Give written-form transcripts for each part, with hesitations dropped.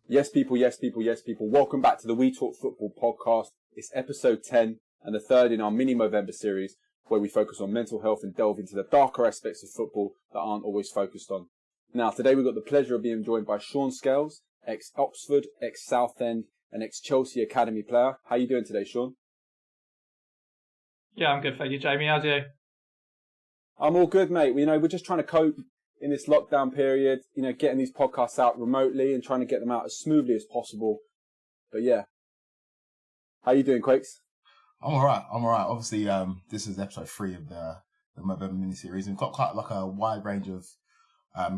Yes, people, yes, people, yes, people. Welcome back to the We Talk Football podcast. It's episode 10 and the third in our mini Movember series, where we focus on mental health and delve into the darker aspects of football that aren't always focused on. Now, today we've got the pleasure of being joined by Sean Scales, ex-Oxford, ex-Southend and ex-Chelsea Academy player. How are you doing today, Sean? Yeah, I'm good, thank you, Jamie. How's you? I'm all good, mate. We're just trying to cope in this lockdown period, getting these podcasts out remotely and trying to get them out as smoothly as possible. But yeah. How are you doing, Quakes? I'm all right. Obviously, this is episode 3 of the Movember Miniseries. We've got quite like a wide range of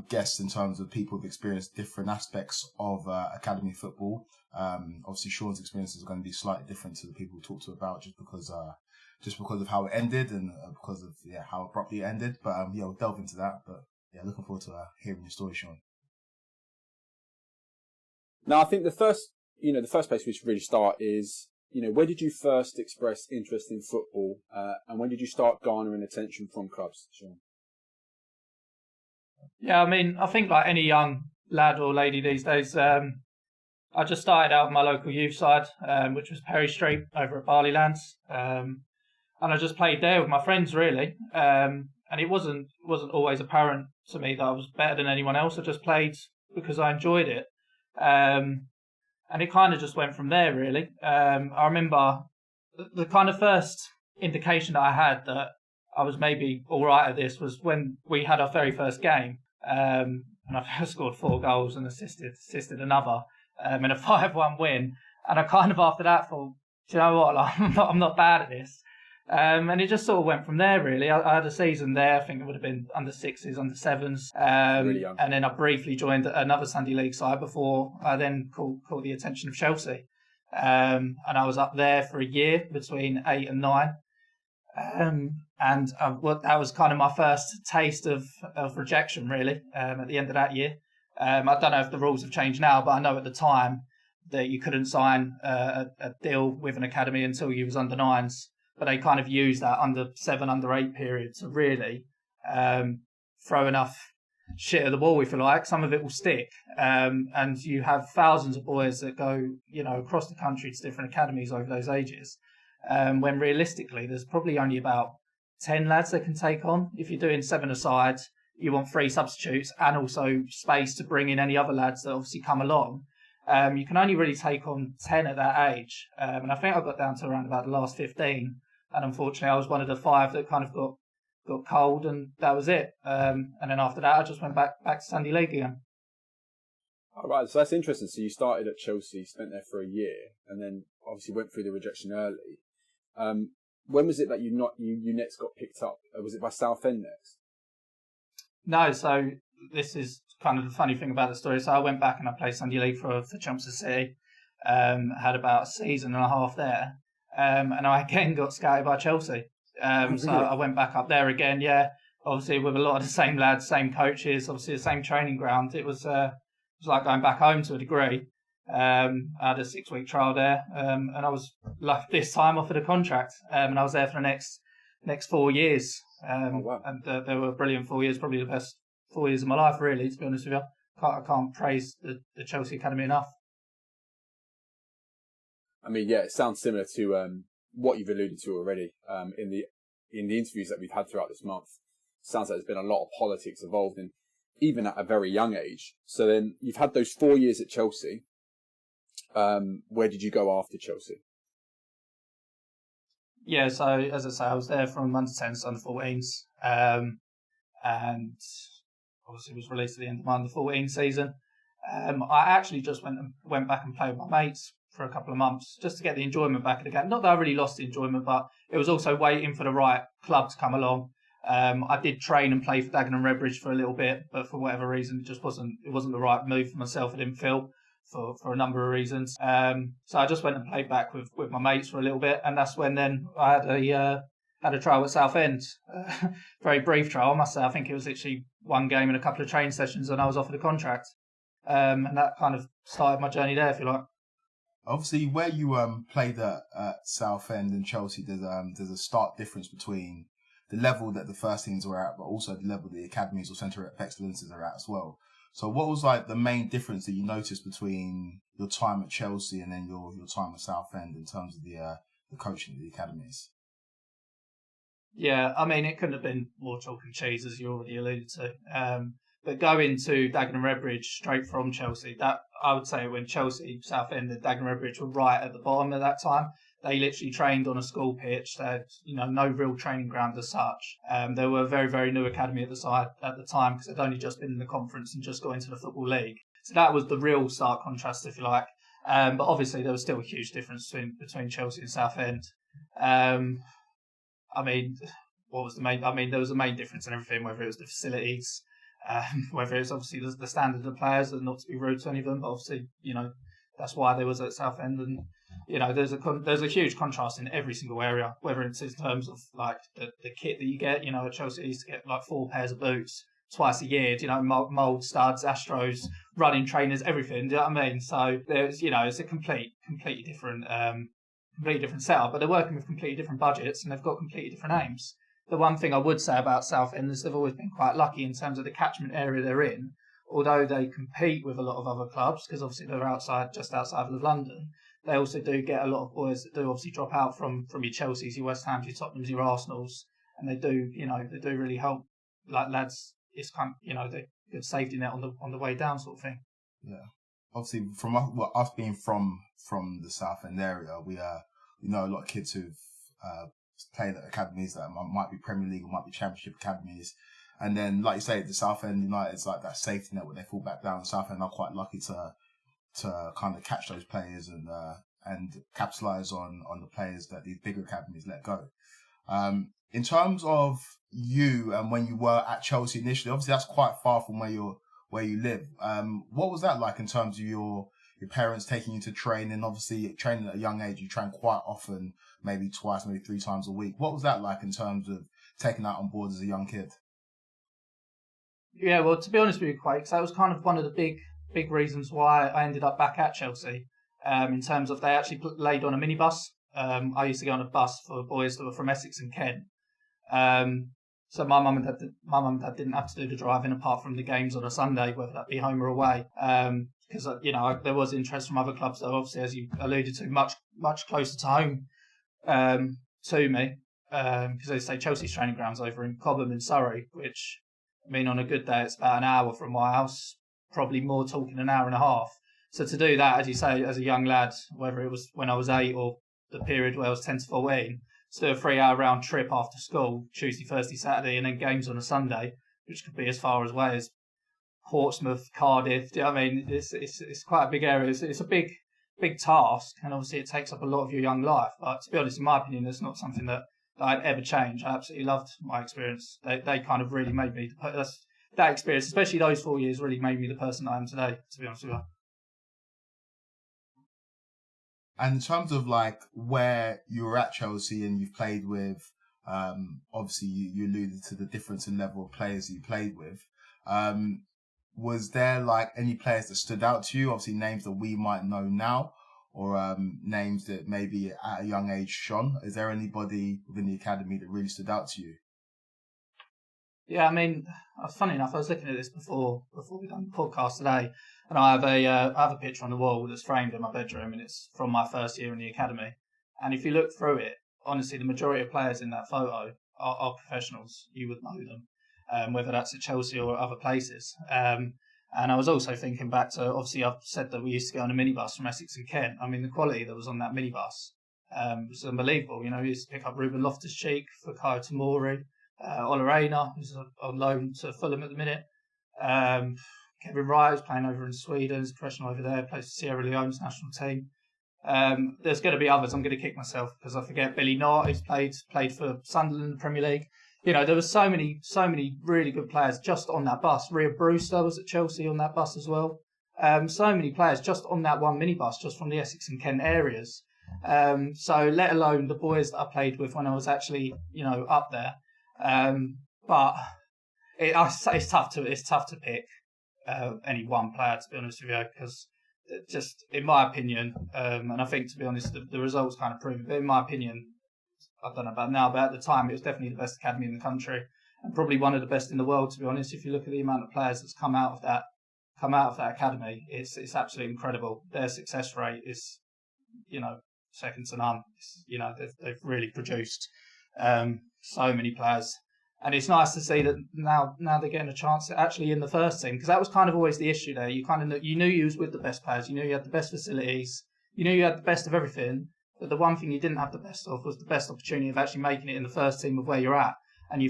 guests in terms of people who've experienced different aspects of academy football. Obviously, Sean's experience is going to be slightly different to the people we talked to about just because of how it ended and because of how abruptly it ended. But we'll delve into that. But yeah, looking forward to hearing your story, Sean. Now, I think the first place we should really start is, where did you first express interest in football, and when did you start garnering attention from clubs, Sean? Yeah, I think like any young lad or lady these days, I just started out with my local youth side, which was Perry Street over at Barleylands, and I just played there with my friends really, and it wasn't always apparent to me that I was better than anyone else. I just played because I enjoyed it, and it kind of just went from there really. I remember the kind of first indication that I had that I was maybe all right at this was when we had our very first game, and I scored 4 goals and assisted another in a 5-1 win. And I kind of after that thought, do you know what, I'm not bad at this. And it just sort of went from there, really. I had a season there. I think it would have been under 6s, under 7s. Really young. And then I briefly joined another Sunday League side before I then caught the attention of Chelsea. And I was up there for a year between 8 and 9. That was kind of my first taste of rejection, really, at the end of that year. I don't know if the rules have changed now, but I know at the time that you couldn't sign a deal with an academy until you was under 9s. But they kind of use that under 7, under 8 period to really throw enough shit at the wall, if you like. Some of it will stick. And you have thousands of boys that go, across the country to different academies over those ages. When realistically, there's probably only about 10 lads they can take on. If you're doing 7-a-side, you want 3 substitutes and also space to bring in any other lads that obviously come along. You can only really take on 10 at that age. And I think I got down to around about the last 15. And unfortunately, I was one of the 5 that kind of got cold, and that was it. And then after that, I just went back to Sunday League again. All right, so that's interesting. So you started at Chelsea, spent there for a year, and then obviously went through the rejection early. When was it that you next got picked up? Was it by Southend next? No, so this is kind of the funny thing about the story. So I went back and I played Sunday League for Chelmsford City. Had about a season and a half there. And I again got scouted by Chelsea. So I went back up there again, yeah. Obviously with a lot of the same lads, same coaches, obviously the same training ground. It was like going back home to a degree. I had a 6-week trial there, and I was like this time offered a contract, and I was there for the next 4 years. Wow. And they were brilliant 4 years, probably the best 4 years of my life, really, to be honest with you. I can't praise the Chelsea Academy enough. It sounds similar to what you've alluded to already in the interviews that we've had throughout this month. Sounds like there's been a lot of politics involved, in even at a very young age. So then you've had those 4 years at Chelsea. Where did you go after Chelsea? Yeah, so as I say, I was there from under 10s to under 14s, and obviously was released at the end of my under 14 season. I actually just went back and played with my mates for a couple of months just to get the enjoyment back of the game. Not that I really lost the enjoyment, but it was also waiting for the right club to come along. I did train and play for Dagenham and Redbridge for a little bit, but for whatever reason, it wasn't the right move for myself. I didn't feel for a number of reasons. So I just went and played back with my mates for a little bit, and that's when then I had a trial at Southend. Very brief trial, I must say. I think it was literally 1 game and a couple of training sessions, and I was offered a contract. And that kind of started my journey there, if you like. Obviously, where you played at Southend and Chelsea, there's a stark difference between the level that the first teams were at, but also the level the academies or centre of excellences are at as well. So what was like the main difference that you noticed between your time at Chelsea and then your time at Southend in terms of the coaching of the academies? Yeah, I mean, it couldn't have been more chalk and cheese, as you already alluded to. But going to Dagenham Redbridge straight from Chelsea, that I would say when Chelsea, Southend and Dagenham Redbridge were right at the bottom at that time, they literally trained on a school pitch. They had, no real training ground as such. They were a very, very new academy at the time because they'd only just been in the conference and just got into the Football League. So that was the real stark contrast, if you like. But obviously there was still a huge difference between Chelsea and Southend. I mean, what was the main? I mean, there was a main difference in everything, whether it was the facilities, whether it was obviously the standard of players, and not to be rude to any of them, but obviously, that's why they was at Southend, and there's a huge contrast in every single area, whether it's in terms of like the kit that you get. At Chelsea, you used to get like 4 pairs of boots twice a year. Mould studs, Astros, running trainers, everything. Do you know what I mean? So there's, it's a completely different setup, but they're working with completely different budgets and they've got completely different aims. The one thing I would say about Southend is they've always been quite lucky in terms of the catchment area they're in, although they compete with a lot of other clubs because obviously they're just outside of London. They also do get a lot of boys that do obviously drop out from your Chelseas, your West Hams, your Tottenhams, your Arsenals, and they do really help like lads. It's kind of, the good safety net on the way down sort of thing. Yeah, obviously from us being from the Southend area, we know a lot of kids who've played at academies that might be Premier League or might be Championship academies. And then, like you say, the Southend United's like that safety net where they fall back down. Southend are quite lucky to kind of catch those players and capitalise on the players that these bigger academies let go. In terms of you and when you were at Chelsea initially, obviously that's quite far from where you live. What was that like in terms of your parents taking you to train, and obviously training at a young age, you train quite often, maybe twice, maybe 3 times a week. What was that like in terms of taking that on board as a young kid? Yeah, well, to be honest with you, Quakes, that was kind of one of the big reasons why I ended up back at Chelsea. In terms of they actually laid on a minibus. I used to go on a bus for boys that were from Essex and Kent. So my mum and dad didn't have to do the driving apart from the games on a Sunday, whether that be home or away. Because there was interest from other clubs that obviously, as you alluded to, much closer to home to me. Because they say Chelsea's training grounds over in Cobham in Surrey, which, I mean, on a good day it's about an hour from my house, probably more talking an hour and a half. So to do that, as you say, as a young lad, whether it was when I was 8 or the period where I was 10 to 14, to do a 3-hour round trip after school, Tuesday, Thursday, Saturday, and then games on a Sunday, which could be as far away as Portsmouth, Cardiff. Do you know what I mean? It's quite a big area. It's a big task, and obviously it takes up a lot of your young life. But to be honest, in my opinion, it's not something that I'd ever change. I absolutely loved my experience. They kind of really made me, that experience, especially those 4 years, really made me the person I am today, to be honest with you. And in terms of like where you were at Chelsea and you've played with, obviously you alluded to the difference in level of players that you played with. Was there like any players that stood out to you? Obviously names that we might know now, or names that maybe at a young age shone. Is there anybody within the academy that really stood out to you? Yeah, I mean, funny enough, I was looking at this before we done the podcast today, and I have a picture on the wall that's framed in my bedroom, and it's from my first year in the academy. And if you look through it, honestly, the majority of players in that photo are professionals. You would know them, whether that's at Chelsea or other places. And I was also thinking back to, obviously, I've said that we used to go on a minibus from Essex and Kent. I mean, the quality that was on that minibus was unbelievable. We used to pick up Ruben Loftus-Cheek, Fikayo Tomori, Ola who's on loan to Fulham at the minute. Kevin Wright, who's playing over in Sweden, is a professional over there, plays for Sierra Leone's national team. There's going to be others. I'm going to kick myself because I forget Billy Knott, who's played for Sunderland in the Premier League. There were so many really good players just on that bus. Rhea Brewster was at Chelsea on that bus as well. So many players just on that one minibus, just from the Essex and Kent areas. So let alone the boys that I played with when I was actually, up there. But it's tough to pick any one player, to be honest with you, because just in my opinion, and I think, to be honest, the results kind of prove it. But in my opinion, I don't know about now, but at the time, it was definitely the best academy in the country, and probably one of the best in the world, to be honest. If you look at the amount of players that's come out of come out of that academy, it's absolutely incredible. Their success rate is, second to none. They've really produced so many players. And it's nice to see that now they're getting a chance actually in the first team, because that was kind of always the issue there. You knew you was with the best players, you knew you had the best facilities, you knew you had the best of everything, but the one thing you didn't have the best of was the best opportunity of actually making it in the first team of where you're at. And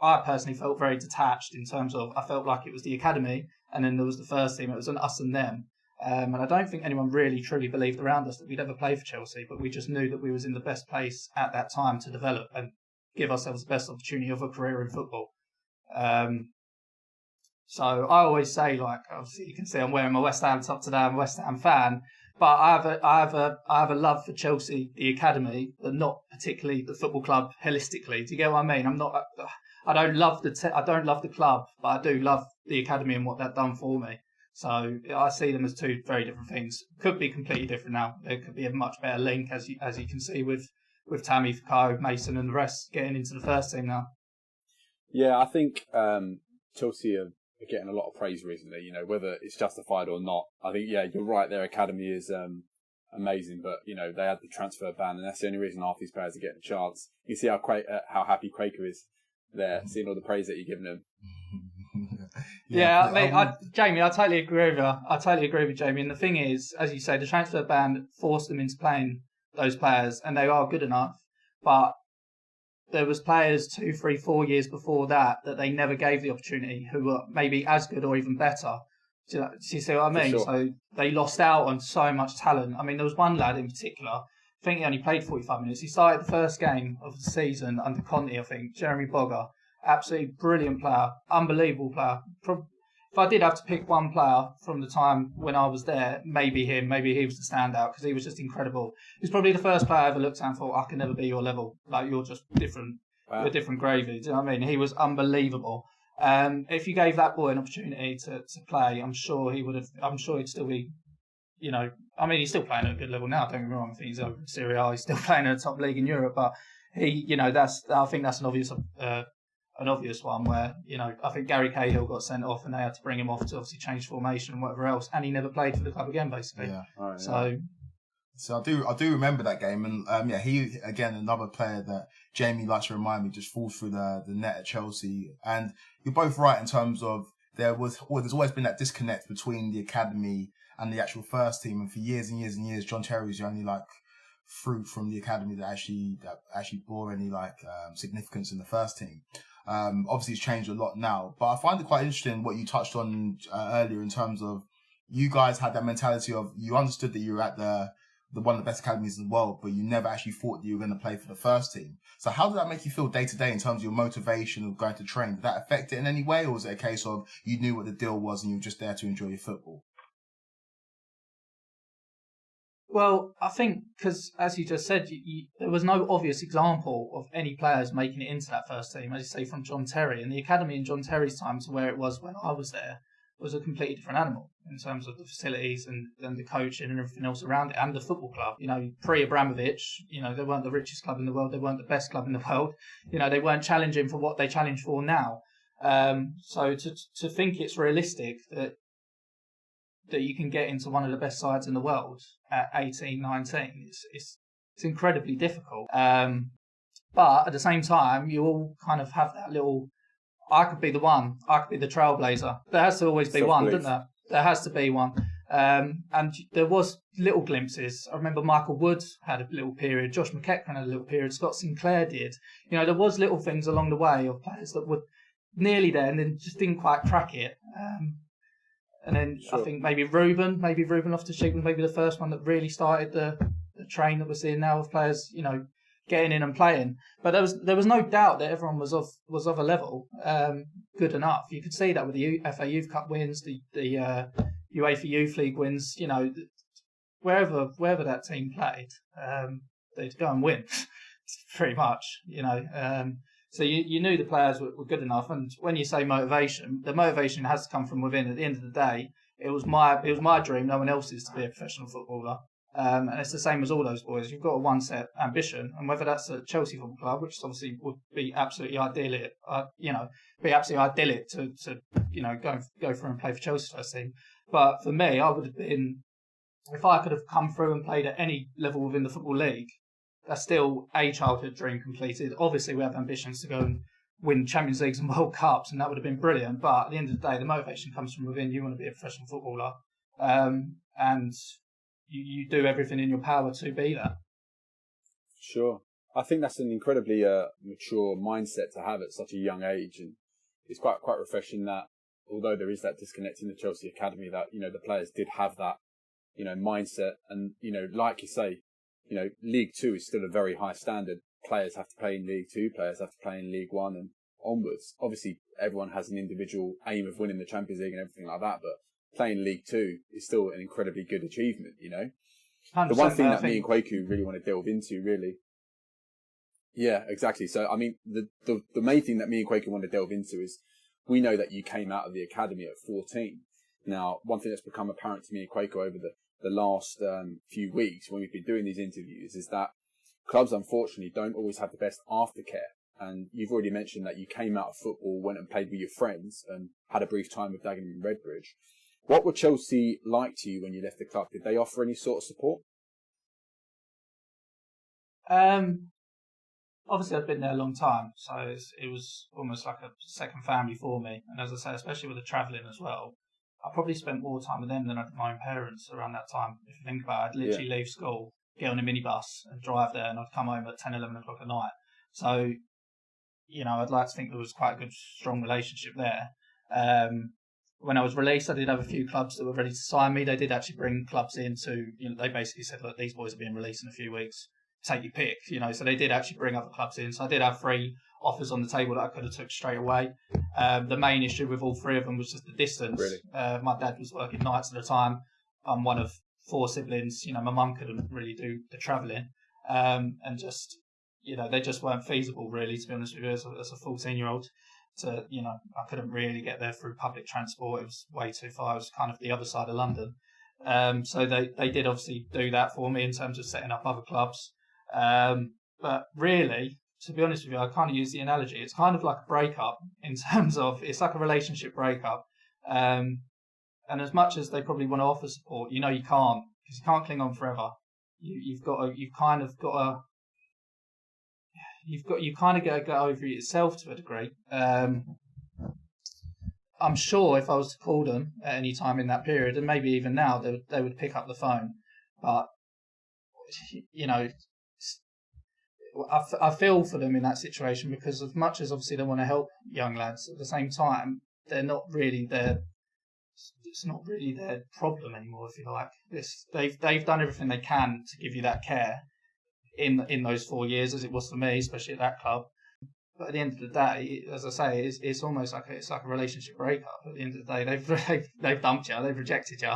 I personally felt very detached in terms of, I felt like it was the academy and then there was the first team. It was an us and them. And I don't think anyone really truly believed around us that we'd ever play for Chelsea, but we just knew that we was in the best place at that time to develop and give ourselves the best opportunity of a career in football. So I always say, obviously you can see I'm wearing my West Ham top today. I'm a West Ham fan, but I have a love for Chelsea, the academy, but not particularly the football club holistically. Do you get what I mean? I don't love the club, but I do love the academy and what they've done for me. So I see them as two very different things. Could be completely different now. There could be a much better link, as you can see with Tammy, Foucault, Mason and the rest getting into the first team now. Yeah, I think Chelsea are getting a lot of praise recently, whether it's justified or not. I think, yeah, you're right, their academy is amazing, but, they had the transfer ban, and that's the only reason half these players are getting a chance. You see how happy Quaker is there, seeing all the praise that you're giving him. Jamie, I totally agree with you. I totally agree with Jamie. And the thing is, as you say, the transfer ban forced them into playing those players, and they are good enough. But there was players 2, 3, 4 years before that they never gave the opportunity, who were maybe as good or even better. Do you see what I mean? Sure. So they lost out on so much talent. I mean, there was one lad in particular, I think he only played 45 minutes. He started the first game of the season under Conte, I think, Jeremy Bogger. Absolutely brilliant player, unbelievable player. If I did have to pick one player from the time when I was there, maybe him, maybe he was the standout, because he was just incredible. He was probably the first player I ever looked at and thought, I can never be your level. Like, you're just different. Wow. You're different gravy. Do you know what I mean? He was unbelievable. If you gave that boy an opportunity to play, I'm sure he'd still be, he's still playing at a good level now, don't get me wrong. I think he's over in Serie A, he's still playing in the top league in Europe, but I think that's an obvious one where, I think Gary Cahill got sent off and they had to bring him off to obviously change formation and whatever else, and he never played for the club again, basically. Yeah. Right, So I do remember that game, and he, again, another player that Jamie likes to remind me just falls through the net at Chelsea. And you're both right in terms of there's always been that disconnect between the academy and the actual first team, and for years and years and years, John Terry was the only fruit from the academy that actually bore any significance in the first team. Obviously it's changed a lot now, but I find it quite interesting what you touched on earlier in terms of you guys had that mentality of, you understood that you were at the one of the best academies in the world, but you never actually thought that you were going to play for the first team. So how did that make you feel day to day in terms of your motivation of going to train? Did that affect it in any way, or was it a case of you knew what the deal was and you were just there to enjoy your football? Well, I think because, as you just said, there was no obvious example of any players making it into that first team, as you say, from John Terry. And the academy in John Terry's time to where it was when I was there was a completely different animal in terms of the facilities and the coaching and everything else around it, and the football club. Pre-Abramovich, they weren't the richest club in the world, they weren't the best club in the world. They weren't challenging for what they challenge for now. So to think it's realistic that you can get into one of the best sides in the world at 18, 19, it's incredibly difficult. But at the same time, you all kind of have that little, I could be the one, I could be the trailblazer. There has to always be one, doesn't there? There has to be one. And there was little glimpses. I remember Michael Wood had a little period, Josh McEachran had a little period, Scott Sinclair did. There was little things along the way of players that were nearly there and then just didn't quite crack it. And then sure. I think maybe Ruben Loftus-Cheek was maybe the first one that really started the train that we're seeing now of players, getting in and playing. But there was no doubt that everyone was of a level good enough. You could see that with the FA Youth Cup wins, the UEFA Youth League wins. Wherever that team played, they'd go and win, pretty much. So you knew the players were good enough, and when you say motivation, the motivation has to come from within. At the end of the day, it was my dream, no one else's, to be a professional footballer. And it's the same as all those boys. You've got a one-set ambition, and whether that's at Chelsea Football Club, which obviously would be absolutely idyllic, to go through and play for Chelsea's first team. But for me, I would have been, if I could have come through and played at any level within the Football League, that's still a childhood dream completed. Obviously, we have ambitions to go and win Champions Leagues and World Cups, and that would have been brilliant. But at the end of the day, the motivation comes from within. You want to be a professional footballer, and you do everything in your power to be that. Sure. I think that's an incredibly mature mindset to have at such a young age, and it's quite refreshing that although there is that disconnect in the Chelsea academy, that the players did have that mindset, and like you say, League Two is still a very high standard. Players have to play in League Two, players have to play in League One and onwards. Obviously, everyone has an individual aim of winning the Champions League and everything like that, but playing League Two is still an incredibly good achievement. The one thing that me and Kwaku really want to delve into, really. Yeah, exactly. So, I mean, the main thing that me and Kwaku want to delve into is, we know that you came out of the academy at 14. Now, one thing that's become apparent to me and Kwaku over the last few weeks when we've been doing these interviews is that clubs, unfortunately, don't always have the best aftercare. And you've already mentioned that you came out of football, went and played with your friends and had a brief time with Dagenham and Redbridge. What were Chelsea like to you when you left the club? Did they offer any sort of support? Obviously, I've been there a long time, so it was almost like a second family for me. And as I say, especially with the travelling as well, I probably spent more time with them than I did my own parents around that time. If you think about it, I'd literally leave school, get on a minibus and drive there, and I'd come home at 10, 11 o'clock at night. So, I'd like to think there was quite a good, strong relationship there. When I was released, I did have a few clubs that were ready to sign me. They did actually bring clubs in to, they basically said, look, these boys are being released in a few weeks. Take your pick, so they did actually bring other clubs in. So I did have 3 offers on the table that I could have took straight away. The main issue with all 3 of them was just the distance. Really? My dad was working nights at the time. I'm one of 4 siblings. My mum couldn't really do the travelling, and just they just weren't feasible really. To be honest with you, as a 14-year-old, I couldn't really get there through public transport. It was way too far. It was kind of the other side of London. So they did obviously do that for me in terms of setting up other clubs. But really, to be honest with you, I kind of use the analogy. It's kind of like a breakup in terms of it's like a relationship breakup. And as much as they probably want to offer support, you can't, because you can't cling on forever. You kind of got to get over it yourself to a degree. I'm sure if I was to call them at any time in that period, and maybe even now, they would pick up the phone. But I feel for them in that situation, because as much as obviously they want to help young lads, at the same time, they're not really it's not really their problem anymore, if you like. They've done everything they can to give you that care in those 4 years, as it was for me, especially at that club. But at the end of the day, as I say, it's almost like it's like a relationship breakup. At the end of the day, they've dumped you, they've rejected you,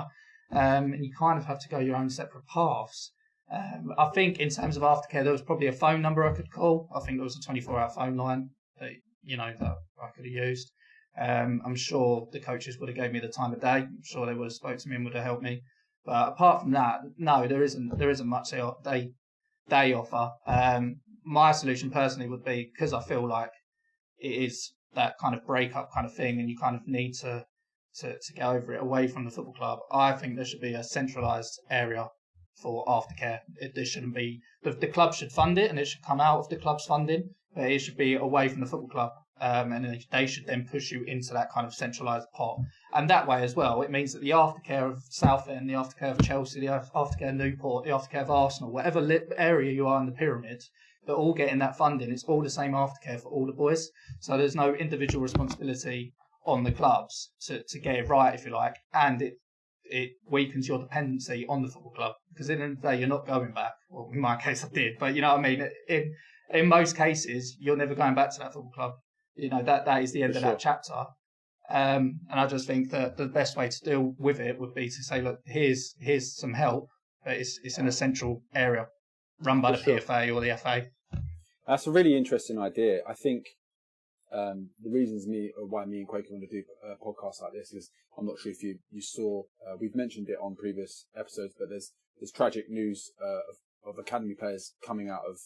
and you kind of have to go your own separate paths. I think in terms of aftercare, there was probably a phone number I could call. I think there was a 24-hour phone line that that I could have used. I'm sure the coaches would have gave me the time of day. I'm sure they would have spoke to me and would have helped me. But apart from that, no, there isn't much they offer. My solution personally would be, because I feel like it is that kind of breakup kind of thing, and you kind of need to get over it away from the football club. I think there should be a centralised area for aftercare. There shouldn't be, the club should fund it, and it should come out of the club's funding, but it should be away from the football club, and they should then push you into that kind of centralised pot. And that way as well, it means that the aftercare of Southend, the aftercare of Chelsea, the aftercare of Newport, the aftercare of Arsenal, whatever area you are in the pyramid, they're all getting that funding. It's all the same aftercare for all the boys. So there's no individual responsibility on the clubs to get it right, if you like, and it weakens your dependency on the football club, because at the end of the day, you're not going back. Well, in my case, I did, but you know what I mean? In most cases, you're never going back to that football club. That is the end of that chapter. And I just think that the best way to deal with it would be to say, look, here's some help, but it's in a central area run by the PFA or the FA. That's a really interesting idea. I think the reasons why me and Quaker want to do a podcast like this is, I'm not sure if you saw, we've mentioned it on previous episodes, but there's tragic news of academy players coming out of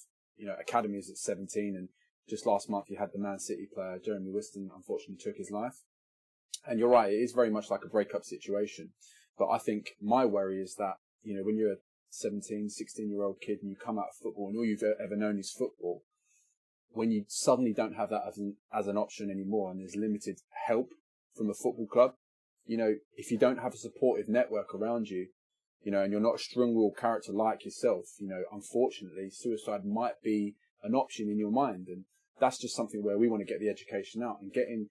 academies at 17, and just last month you had the Man City player Jeremy Whiston unfortunately took his life. And you're right, it is very much like a breakup situation. But I think my worry is that, when you're a 17, 16-year-old kid and you come out of football and all you've ever known is football, when you suddenly don't have that as an option anymore and there's limited help from a football club, if you don't have a supportive network around you, and you're not a strong-willed character like yourself, unfortunately, suicide might be an option in your mind. And that's just something where we want to get the education out and getting,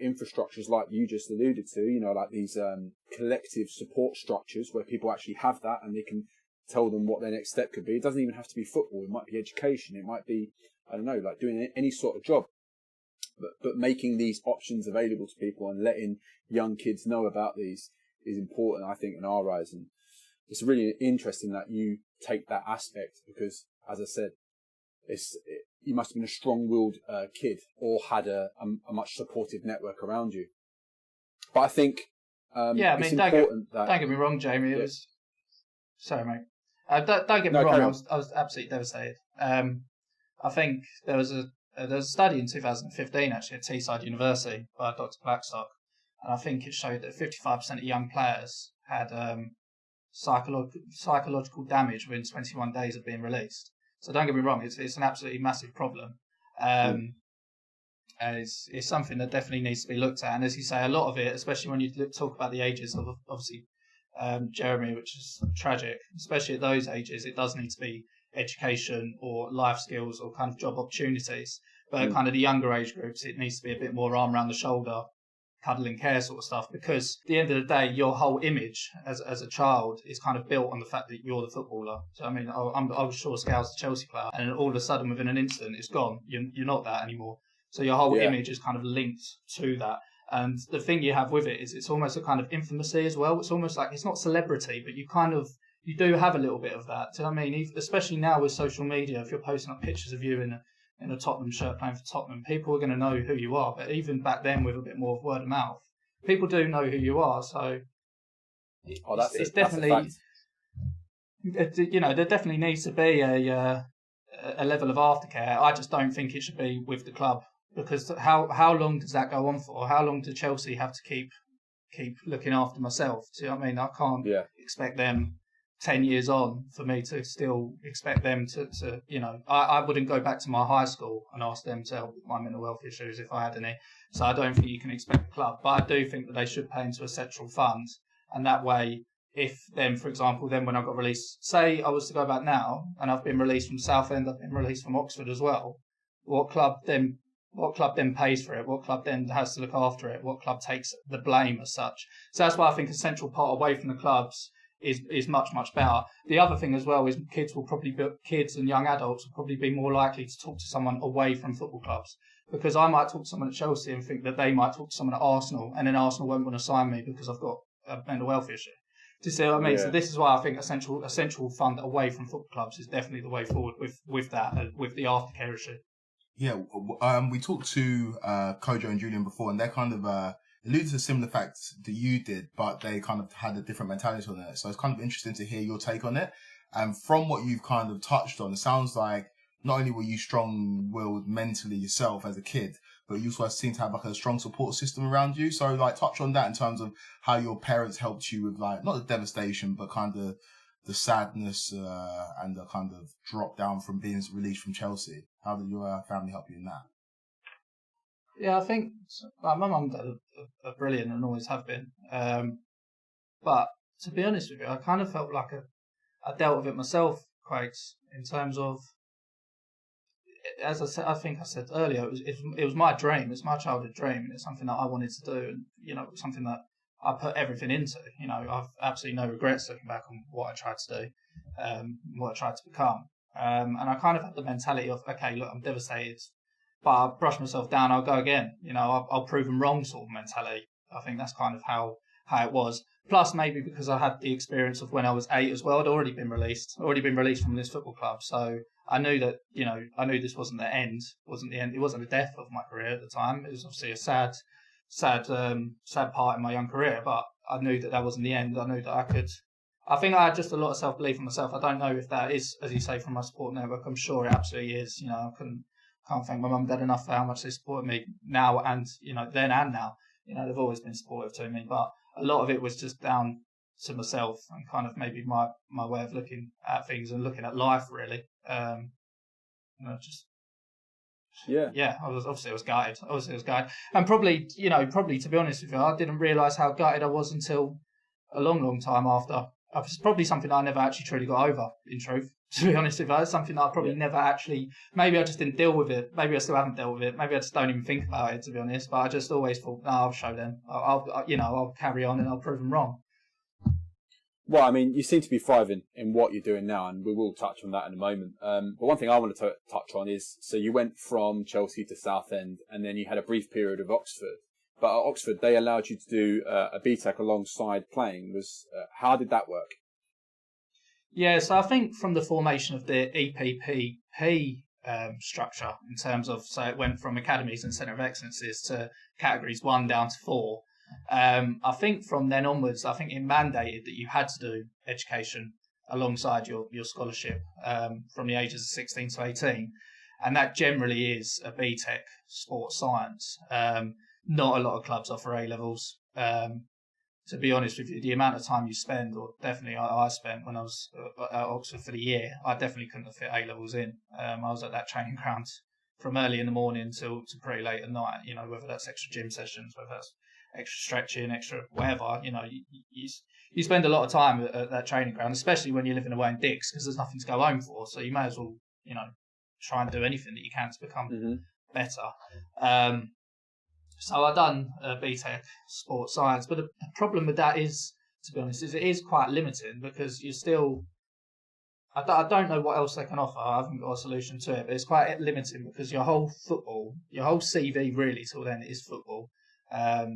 infrastructures like you just alluded to, like these collective support structures where people actually have that and they can tell them what their next step could be. It doesn't even have to be football. It might be education. It might be, I don't know, like doing any sort of job. But making these options available to people and letting young kids know about these is important, I think, in our eyes. And it's really interesting that you take that aspect because, as I said, you must have been a strong-willed kid or had a much supportive network around you. But I think it's important that... Don't get me wrong, Jamie. It was... Sorry, mate. Don't get me wrong. I was absolutely devastated. I think there was a study in 2015, actually, at Teesside University by Dr. Blackstock, and I think it showed that 55% of young players had psychological damage within 21 days of being released. So don't get me wrong, it's an absolutely massive problem. And it's something that definitely needs to be looked at. And as you say, a lot of it, especially when you talk about the ages of, obviously, Jeremy, which is tragic, especially at those ages, it does need to be education or life skills or kind of job opportunities. But kind of the younger age groups, it needs to be a bit more arm around the shoulder, cuddle and care sort of stuff, because at the end of the day, your whole image as a child is kind of built on the fact that you're the footballer. So, I mean, I was sure Scouts a Chelsea player, and all of a sudden, within an instant, it's gone. You're not that anymore. So your whole image is kind of linked to that. And the thing you have with it is it's almost a kind of infamousy as well. It's almost like, it's not celebrity, but you do have a little bit of that. So, I mean, especially now with social media, if you're posting up pictures of you in a Tottenham shirt playing for Tottenham, people are going to know who you are. But even back then, with a bit more of word of mouth, people do know who you are. So it's definitely, there definitely needs to be a level of aftercare. I just don't think it should be with the club, because how long does that go on for? How long do Chelsea have to keep looking after myself? Do you know what I mean? I can't expect them 10 years on for me to still expect them to I wouldn't go back to my high school and ask them to help with my mental health issues if I had any. So I don't think you can expect the club, but I do think that they should pay into a central fund. And that way, if then, for example, then when I got released, say I was to go back now and I've been released from Southend, I've been released from Oxford as well, what club then pays for it? What club then has to look after it? What club takes the blame as such? So that's why I think a central part away from the clubs is much, much better. The other thing as well is kids and young adults will probably be more likely to talk to someone away from football clubs, because I might talk to someone at Chelsea and think that they might talk to someone at Arsenal, and then Arsenal won't want to sign me because I've got a mental health issue. Do you see what I mean? Yeah. So this is why I think a central fund away from football clubs is definitely the way forward with that, with the aftercare issue. Yeah, we talked to Kojo and Julian before, and they're kind of alluded to similar facts that you did, but they kind of had a different mentality on it. So it's kind of interesting to hear your take on it. And from what you've kind of touched on, it sounds like not only were you strong-willed mentally yourself as a kid, but you also seem to have like a strong support system around you. So like touch on that in terms of how your parents helped you with like, not the devastation, but kind of the sadness and the kind of drop down from being released from Chelsea. How did your family help you in that? Yeah, I think my mum and dad are brilliant and always have been. But to be honest with you, I kind of felt like I dealt with it myself, Quakes, in terms of, as I said, I think I said earlier, it was my dream. It's my childhood dream. It's something that I wanted to do, and something that I put everything into. I've absolutely no regrets looking back on what I tried to do, what I tried to become. And I kind of had the mentality of, okay, look, I'm devastated, but I'll brush myself down, I'll go again. I'll prove them wrong sort of mentality. I think that's kind of how it was. Plus, maybe because I had the experience of when I was 8 as well, I'd already been released from this football club. So I knew that, this wasn't the end, it wasn't the death of my career at the time. It was obviously a sad part in my young career, but I knew that wasn't the end. I knew that I think I had just a lot of self-belief in myself. I don't know if that is, as you say, from my support network. I'm sure it absolutely is. I can't thank my mum and dad enough for how much they supported me now and, then and now, they've always been supportive to me, but a lot of it was just down to myself and kind of maybe my way of looking at things and looking at life, really. I was gutted. And probably to be honest with you, I didn't realise how gutted I was until a long, long time after. It's probably something I never actually truly got over, in truth. To be honest with you, it's something that I probably never actually, maybe I just didn't deal with it. Maybe I still haven't dealt with it. Maybe I just don't even think about it, to be honest. But I just always thought, no, I'll show them. I'll carry on and I'll prove them wrong. Well, I mean, you seem to be thriving in what you're doing now, and we will touch on that in a moment. But one thing I want to touch on is, so you went from Chelsea to Southend, and then you had a brief period of Oxford. But at Oxford, they allowed you to do a BTEC alongside playing. How did that work? Yeah, so I think from the formation of the EPPP structure, in terms of, so it went from academies and centre of excellences to categories 1 down to 4. I think from then onwards, I think it mandated that you had to do education alongside your scholarship from the ages of 16 to 18. And that generally is a BTEC sports science. Not a lot of clubs offer A-levels. To be honest with you, the amount of time you spend, or definitely I spent when I was at Oxford for the year, I definitely couldn't have fit A-levels in. I was at that training ground from early in the morning till pretty late at night, whether that's extra gym sessions, whether that's extra stretching, extra whatever, you spend a lot of time at that training ground, especially when you're living away in Dix, because there's nothing to go home for. So you may as well, try and do anything that you can to become better. So I done BTEC sports science, but the problem with that is, to be honest, is it is quite limiting because you're still. I don't know what else they can offer. I haven't got a solution to it, but it's quite limiting because your whole CV really till then is football.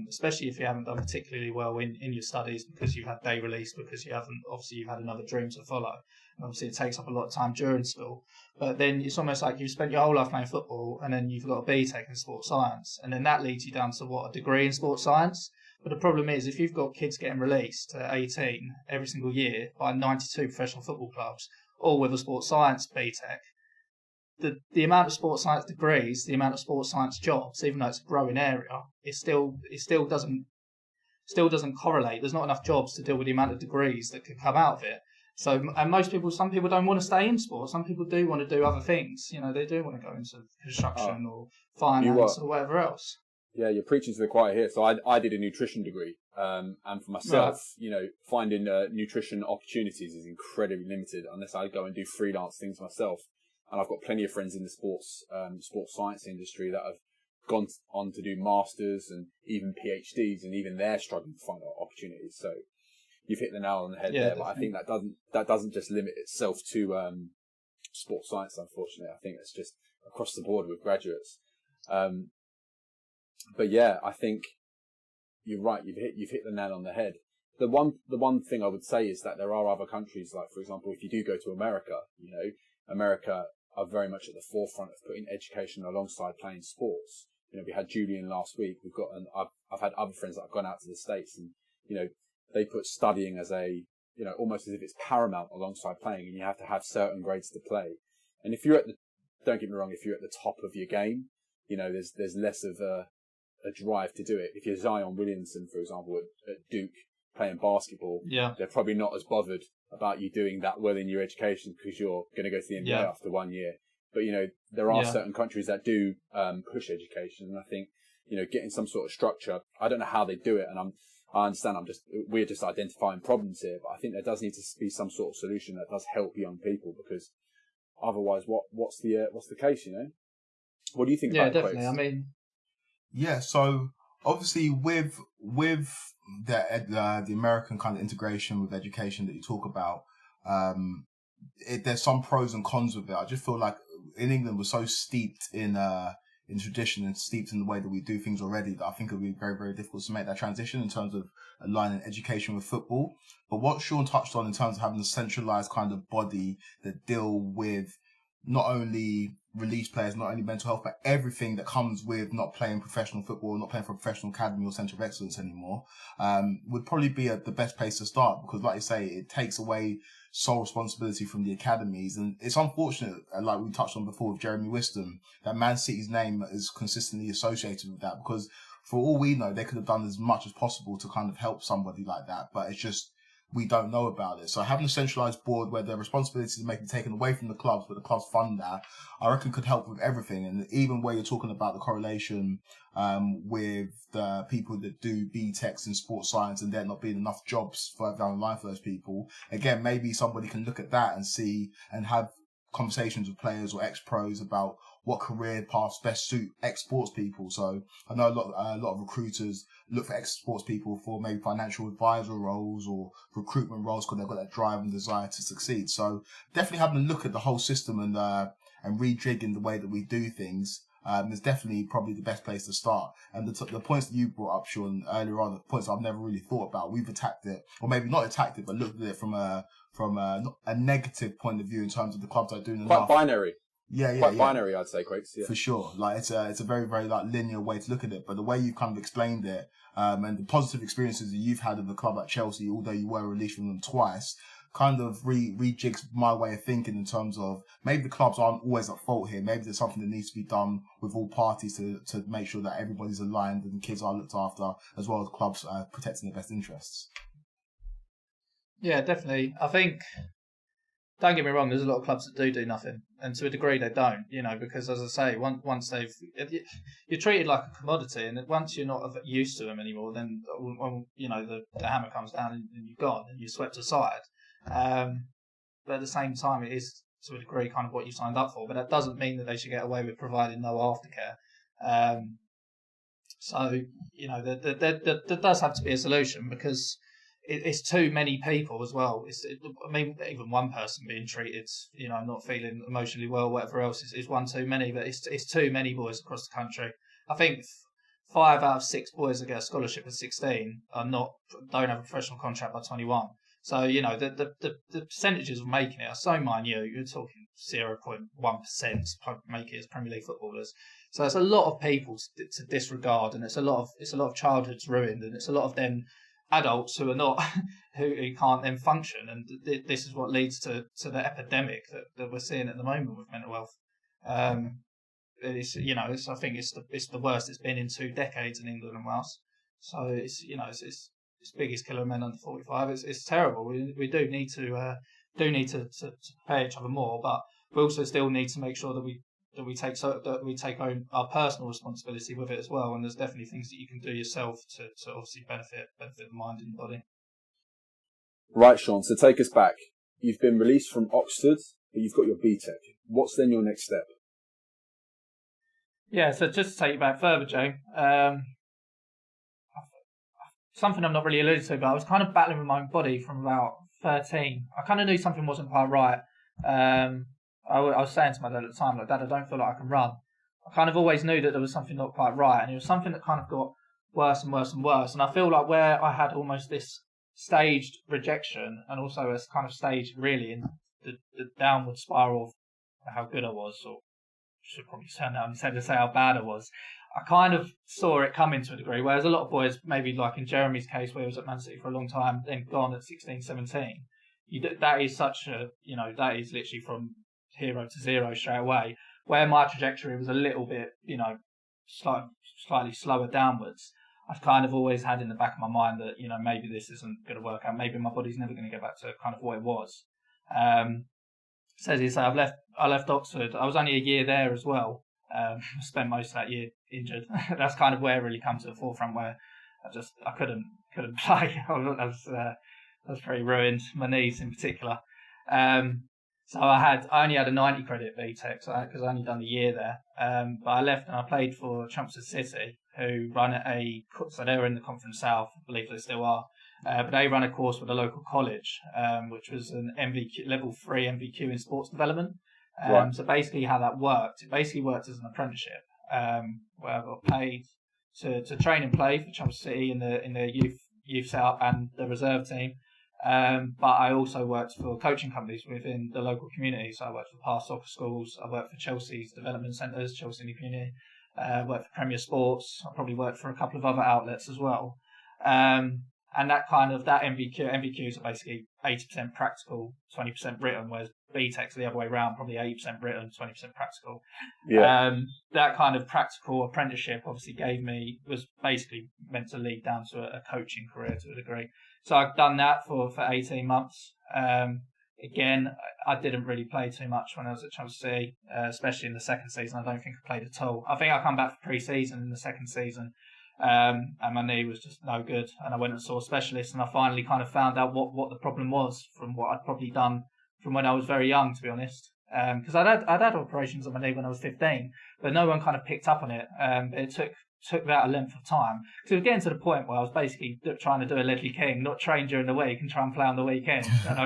Especially if you haven't done particularly well in your studies because you've had day release, because you've had another dream to follow. And obviously it takes up a lot of time during school, but then it's almost like you've spent your whole life playing football and then you've got a BTEC in sports science, and then that leads you down to a degree in sports science. But the problem is, if you've got kids getting released at 18 every single year by 92 professional football clubs, all with a sports science BTEC, the amount of sports science degrees, the amount of sports science jobs, even though it's a growing area, it still doesn't correlate. There's not enough jobs to deal with the amount of degrees that can come out of it. So, and some people don't want to stay in sport. Some people do want to do other things. They do want to go into construction or finance or whatever else. Yeah, you're preaching to the choir here. So I did a nutrition degree, and for myself, finding nutrition opportunities is incredibly limited unless I go and do freelance things myself. And I've got plenty of friends in the sports science industry that have gone on to do masters and even PhDs, and even they're struggling to find opportunities. So you've hit the nail on the head there. Definitely. But I think that doesn't just limit itself to sports science. Unfortunately, I think it's just across the board with graduates. But yeah, I think you're right. You've hit the nail on the head. The one thing I would say is that there are other countries, like for example, if you do go to America, America are very much at the forefront of putting education alongside playing sports. We had Julian last week. I've had other friends that have gone out to the States, and they put studying as almost as if it's paramount alongside playing, and you have to have certain grades to play. And if you're don't get me wrong, if you're at the top of your game, there's less of a drive to do it. If you're Zion Williamson, for example, at Duke playing basketball, they're probably not as bothered about you doing that well in your education because you're going to go to the NBA after 1 year. But, there are certain countries that do push education. And I think, getting some sort of structure, I don't know how they do it. And I understand we're just identifying problems here, but I think there does need to be some sort of solution that does help young people, because otherwise what's the case, What do you think about it? Yeah, definitely. Yeah, so obviously with the American kind of integration with education that you talk about, there's some pros and cons with it. I just feel like in England we're so steeped in tradition and steeped in the way that we do things already that I think it would be very, very difficult to make that transition in terms of aligning education with football. But what Sean touched on in terms of having a centralised kind of body that deal with not only release players, not only mental health, but everything that comes with not playing professional football, not playing for a professional academy or centre of excellence anymore, would probably be the best place to start, because like you say, it takes away sole responsibility from the academies. And it's unfortunate, like we touched on before with Jeremy Wisdom, that Man City's name is consistently associated with that, because for all we know, they could have done as much as possible to kind of help somebody like that. But it's just, we don't know about it. So having a centralised board where the responsibilities may be taken away from the clubs, but the clubs fund that, I reckon could help with everything. And even where you're talking about the correlation with the people that do BTECs in sports science and there not being enough jobs further down the line for those people, again, maybe somebody can look at that and see and have conversations with players or ex-pros about what career paths best suit ex-sports people. So I know a lot of recruiters look for ex-sports people for maybe financial advisor roles or recruitment roles because they've got that drive and desire to succeed. So definitely having a look at the whole system and rejigging the way that we do things is definitely probably the best place to start. And the points that you brought up, Sean, earlier on, the points I've never really thought about, we've attacked it, or maybe not attacked it, but looked at it from a negative point of view in terms of the clubs that are doing enough. Quite binary. Yeah. Binary, I'd say, Quakes. Yeah. For sure. Like it's a very, very like linear way to look at it. But the way you've kind of explained it, and the positive experiences that you've had of the club at Chelsea, although you were released from them twice, kind of rejigs my way of thinking in terms of maybe the clubs aren't always at fault here. Maybe there's something that needs to be done with all parties to make sure that everybody's aligned and the kids are looked after, as well as clubs protecting their best interests. Yeah, definitely. I think, don't get me wrong, there's a lot of clubs that do nothing, and to a degree they don't, because as I say, once you're treated like a commodity, and once you're not used to them anymore, then when the hammer comes down and you're gone and you're swept aside. But at the same time, it is to a degree kind of what you signed up for, but that doesn't mean that they should get away with providing no aftercare. So there does have to be a solution, because it's too many people as well. Even one person being treated, not feeling emotionally well, whatever else, is one too many. But it's too many boys across the country. I think 5 out of 6 boys that get a scholarship at 16 don't have a professional contract by 21. So the percentages of making it are so minute. You're talking 0.1% make it as Premier League footballers. So it's a lot of people to disregard, and it's a lot of childhoods ruined, and it's a lot of them adults who are not who can't then function, and this is what leads to the epidemic that we're seeing at the moment with mental health. I think it's the worst it's been in 2 decades in England and Wales. So it's biggest killer of men under 45. It's terrible. We do need to prepare each other more, but we also still need to make sure that we take our personal responsibility with it as well. And there's definitely things that you can do yourself to obviously benefit the mind and the body. Right, Sean. So take us back. You've been released from Oxford, but you've got your BTEC. What's then your next step? Yeah. So just to take you back further, Joe. Something I've not really alluded to, but I was kind of battling with my own body from about 13. I kind of knew something wasn't quite right. I was saying to my dad at the time, like, Dad, I don't feel like I can run. I kind of always knew that there was something not quite right, and it was something that kind of got worse and worse and worse. And I feel like where I had almost this staged rejection, and also a kind of staged, really, in the downward spiral of how good I was, or should probably turn that instead of say how bad I was. I kind of saw it coming to a degree, whereas a lot of boys, maybe like in Jeremy's case, where he was at Man City for a long time, then gone at 16, 17, that is that is literally from hero to zero straight away, where my trajectory was a little bit, slightly slower downwards. I've kind of always had in the back of my mind that, maybe this isn't going to work out. Maybe my body's never going to get back to kind of what it was. So as you say, I left Oxford. I was only a year there as well. I spent most of that year injured. That's kind of where it really come to the forefront, where I couldn't play. I was pretty ruined, my knees in particular. So I only had a 90 credit BTEC, because I only done a year there. But I left and I played for Chelmsford City, who run so they were in the Conference South, I believe they still are. But they run a course with a local college, which was an MVQ, level 3 MVQ in sports development. Right. So basically how that worked, it basically worked as an apprenticeship, where I got paid to train and play for Chelmsford City in the youth setup and the reserve team. But I also worked for coaching companies within the local community. So I worked for Past Soccer Schools, I worked for Chelsea's development centres, Chelsea Community, worked for Premier Sports, I probably worked for a couple of other outlets as well. And that MVQs are basically 80% practical, 20% written, whereas BTEC's the other way around, probably 80% written, 20% practical. Yeah. That kind of practical apprenticeship obviously was basically meant to lead down to a coaching career to a degree. So I've done that for 18 months. Again, I didn't really play too much when I was at Chelsea, especially in the second season. I don't think I played at all. I think I come back for pre-season in the second season, and my knee was just no good. And I went and saw a specialist, and I finally kind of found out what the problem was from what I'd probably done from when I was very young, to be honest. Because I'd had operations on my knee when I was 15, but no one kind of picked up on it. It took that a length of time. So it was getting to the point where I was basically trying to do a Ledley King, not train during the week and try and play on the weekend. And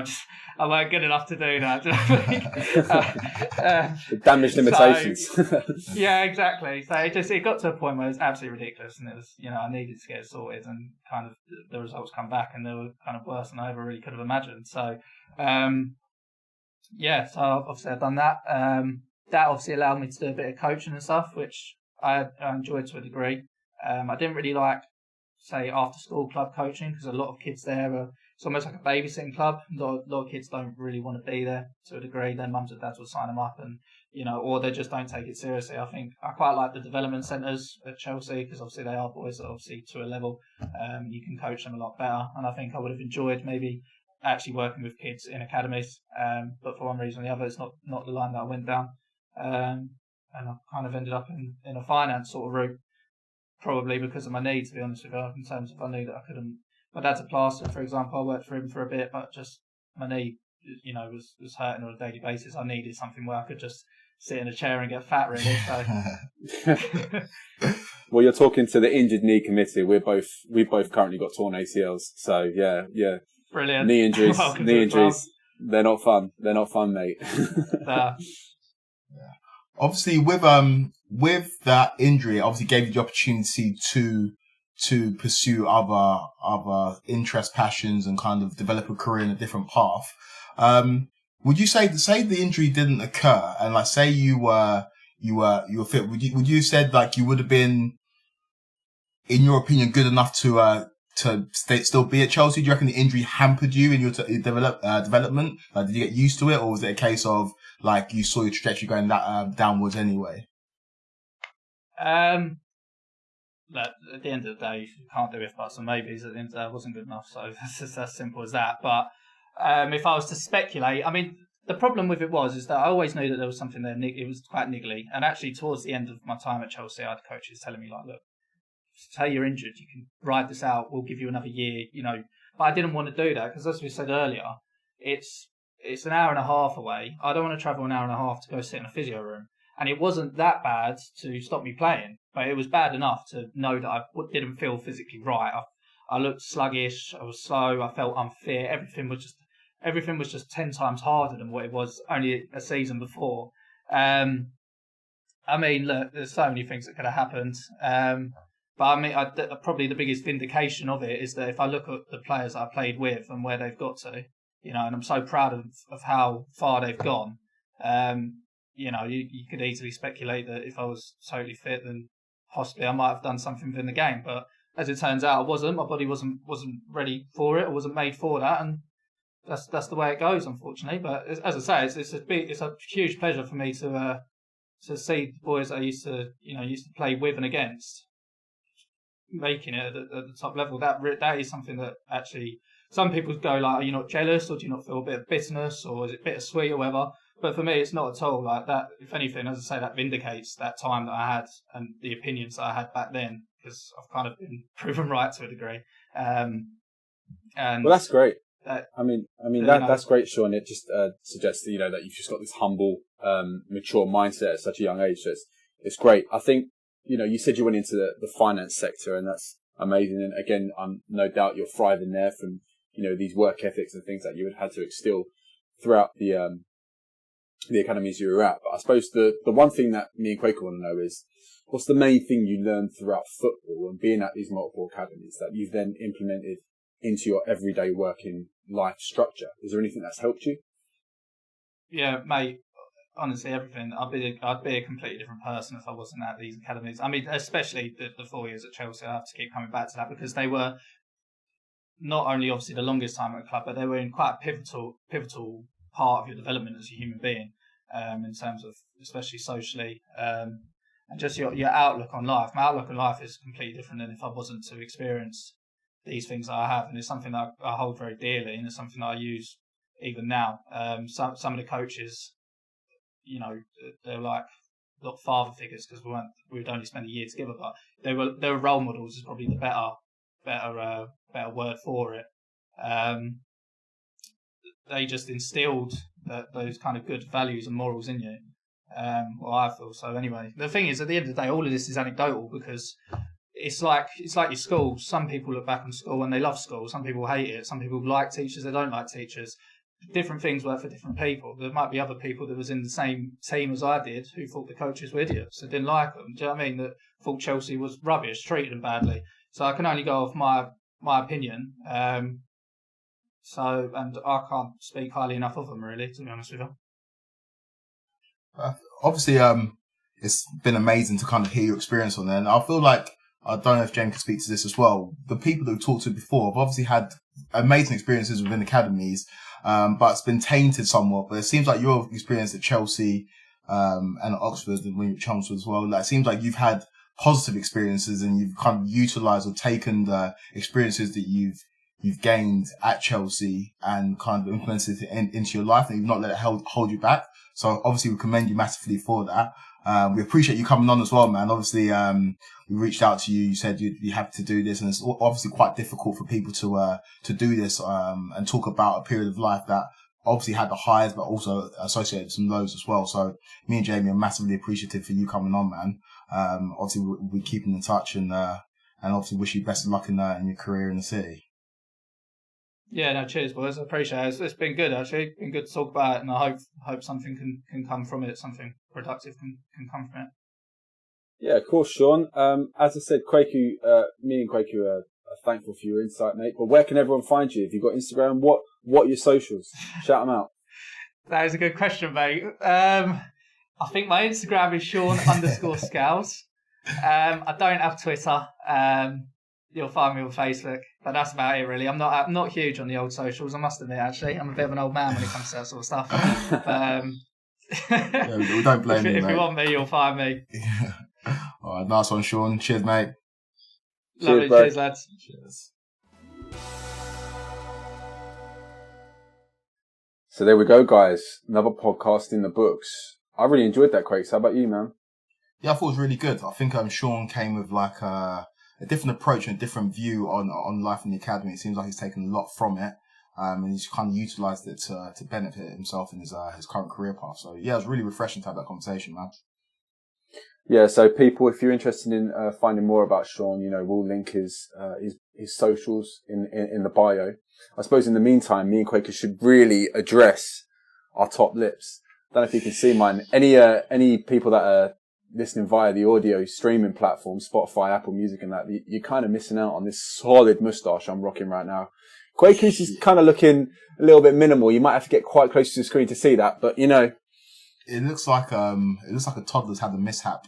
I weren't good enough to do that. Damage limitations. So, yeah, exactly. So it got to a point where it was absolutely ridiculous, and it was, I needed to get it sorted, and kind of the results come back, and they were kind of worse than I ever really could have imagined. So, so obviously I've done that. That obviously allowed me to do a bit of coaching and stuff, which I enjoyed to a degree. I didn't really like, say, after school club coaching, because a lot of kids there it's almost like a babysitting club. A lot of kids don't really want to be there to a degree. Their mums and dads will sign them up, and or they just don't take it seriously. I think I quite like the development centres at Chelsea, because obviously they are boys that are obviously to a level. You can coach them a lot better, and I think I would have enjoyed maybe actually working with kids in academies. But for one reason or the other, it's not the line that I went down. And I kind of ended up in a finance sort of route, probably because of my knee, to be honest with you, in terms of I knew that I couldn't. My dad's a plasterer, for example. I worked for him for a bit, but just my knee, was hurting on a daily basis. I needed something where I could just sit in a chair and get fat, really. So. Well, you're talking to the injured knee committee. We've both currently got torn ACLs. So yeah. Brilliant. Knee injuries. They're not fun. They're not fun, mate. Obviously, with that injury, it obviously gave you the opportunity to pursue other interests, passions, and kind of develop a career in a different path. Would you say the injury didn't occur, and like say you were fit? Would you said like you would have been, in your opinion, good enough to still be at Chelsea? Do you reckon the injury hampered you in your development? Like, did you get used to it, or was it a case of like you saw your trajectory going downwards anyway? Look, at the end of the day, you can't do if buts and maybes. At the end of the day, it wasn't good enough, so it's just as simple as that. But if I was to speculate, I mean, the problem with it is that I always knew that there was something there. It was quite niggly, and actually towards the end of my time at Chelsea, I had coaches telling me like, look, say you're injured, you can ride this out, we'll give you another year, But I didn't want to do that, because as we said earlier, it's an hour and a half away. I don't want to travel an hour and a half to go sit in a physio room. And it wasn't that bad to stop me playing, but it was bad enough to know that I didn't feel physically right. I looked sluggish, I was slow, I felt unfit, everything was just 10 times harder than what it was only a season before. I mean, look, there's so many things that could have happened. But I mean, probably the biggest vindication of it is that if I look at the players I played with and where they've got to, and I'm so proud of how far they've gone. You could easily speculate that if I was totally fit, then possibly I might have done something within the game. But as it turns out, I wasn't. My body wasn't ready for it, or wasn't made for that, and that's the way it goes, unfortunately. But as I say, it's a huge pleasure for me to see the boys that I used to play with and against making it at the top level. That is something that actually some people go like, are you not jealous, or do you not feel a bit of bitterness, or is it bittersweet or whatever? But for me, it's not at all like that. If anything, as I say, that vindicates that time that I had and the opinions that I had back then, because I've kind of been proven right to a degree. And well, that's great. That's great, Sean. It just suggests that, that you've just got this humble, mature mindset at such a young age. So it's great. I think, you said you went into the finance sector, and that's amazing. And again, I'm no doubt you're thriving there from, these work ethics and things that you had to instill throughout the academies you were at. But I suppose the one thing that me and Quaker want to know is, what's the main thing you learned throughout football and being at these multiple academies that you've then implemented into your everyday working life structure? Is there anything that's helped you? Yeah, mate. Honestly, everything. I'd be a completely different person if I wasn't at these academies. I mean, especially the 4 years at Chelsea. I have to keep coming back to that, because they were not only obviously the longest time at the club, but they were in quite a pivotal part of your development as a human being, in terms of especially socially, and just your outlook on life. My outlook on life is completely different than if I wasn't to experience these things that I have, and it's something that I hold very dearly, and it's something that I use even now. Some of the coaches, they're like not father figures because we'd only spent a year together, but they were role models is probably the better word for it. They just instilled those kind of good values and morals in you. Well, I feel so anyway. The thing is, at the end of the day, all of this is anecdotal because it's like your school. Some people look back on school and they love school. Some people hate it. Some people like teachers. They don't like teachers. Different things work for different people. There might be other people that was in the same team as I did who thought the coaches were idiots. They didn't like them. Do you know what I mean? That thought Chelsea was rubbish, treated them badly. So I can only go off my opinion. And I can't speak highly enough of them, really, to be honest with you. Obviously, it's been amazing to kind of hear your experience on there. And I feel like, I don't know if James can speak to this as well, the people that we've talked to before have obviously had amazing experiences within academies, but it's been tainted somewhat. But it seems like your experience at Chelsea and at Oxford and when you were at Chelmsford as well, it seems like you've had positive experiences and you've kind of utilised or taken the experiences that you've gained at Chelsea and kind of implemented it into your life, and you've not let it hold you back. So obviously we commend you massively for that. We appreciate you coming on as well, man. Obviously, we reached out to you. You said you'd be happy to do this, and it's obviously quite difficult for people to do this, and talk about a period of life that obviously had the highs, but also associated with some lows as well. So me and Jamie are massively appreciative for you coming on, man. Obviously we'll be keeping in touch and obviously wish you best of luck in your career in the city. Yeah, no, cheers, boys. I appreciate it. It's been good, actually. It's been good to talk about it, and I hope something can come from it, something productive can come from it. Yeah, of course, Sean. As I said, Kwaku, me and Kwaku are thankful for your insight, mate. But where can everyone find you? If you've got Instagram, what are your socials? Shout them out. That is a good question, mate. I think my Instagram is Sean_Scales. I don't have Twitter. You'll find me on Facebook, but that's about it, really. I'm not huge on the old socials, I must admit, actually. I'm a bit of an old man when it comes to that sort of stuff. Yeah, we don't blame you, mate. If you want me, you'll find me. Yeah. All right, nice one, Sean. Cheers, mate. Lovely. Cheers, lads. Cheers. So there we go, guys. Another podcast in the books. I really enjoyed that, Quakes. How about you, man? Yeah, I thought it was really good. I think Sean came with like a different approach and a different view on life in the academy. It seems like he's taken a lot from it, and he's kind of utilised it to benefit himself in his current career path. So yeah, it was really refreshing to have that conversation, man. Yeah, so people, if you're interested in finding more about Sean, we'll link his socials in the bio. I suppose in the meantime, me and Quaker should really address our top lips. Don't know if you can see mine. Any people that are listening via the audio streaming platform, Spotify, Apple Music and that, you're kind of missing out on this solid moustache I'm rocking right now. Quaker's is kind of looking a little bit minimal. You might have to get quite close to the screen to see that, but It looks like a toddler's had a mishap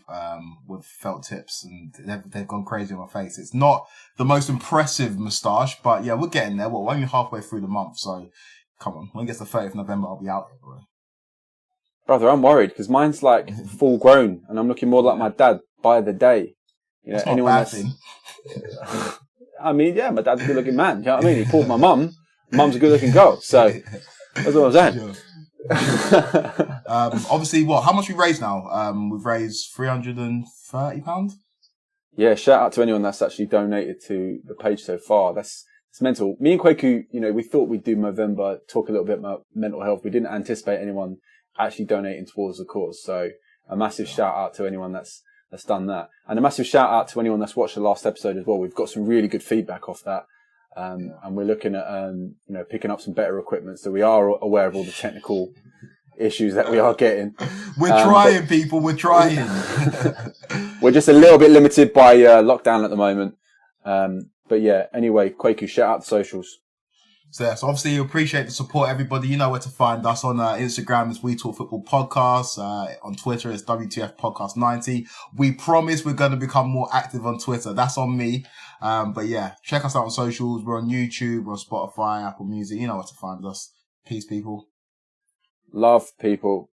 with felt tips, and they've gone crazy on my face. It's not the most impressive moustache, but yeah, we're getting there. We're only halfway through the month, so come on. When it gets to 30th November, I'll be out here, bro. Brother, I'm worried because mine's like full grown, and I'm looking more like my dad by the day. That's not a bad thing. I mean, yeah, my dad's a good-looking man. You know what I mean? He pulled my mum. Mum's a good-looking girl, so that's what I'm saying. Obviously, how much we raised now? We've raised £330. Yeah, shout out to anyone that's actually donated to the page so far. It's mental. Me and Kwaku, we thought we'd do Movember, talk a little bit about mental health. We didn't anticipate anyone actually donating towards the cause. So a massive shout out to anyone that's done that, and a massive shout out to anyone that's watched the last episode as well. We've got some really good feedback off that. And we're looking at, picking up some better equipment. So we are aware of all the technical issues that we are getting. We're trying, people. We're trying. We're just a little bit limited by lockdown at the moment. But yeah, anyway, Kwaku, shout out the socials. So obviously you appreciate the support, everybody. You know where to find us on Instagram. It's We Talk Football Podcast. On Twitter, it's WTF Podcast 90. We promise we're going to become more active on Twitter. That's on me. But yeah, check us out on socials. We're on YouTube, we're on Spotify, Apple Music. You know where to find us. Peace, people. Love, people.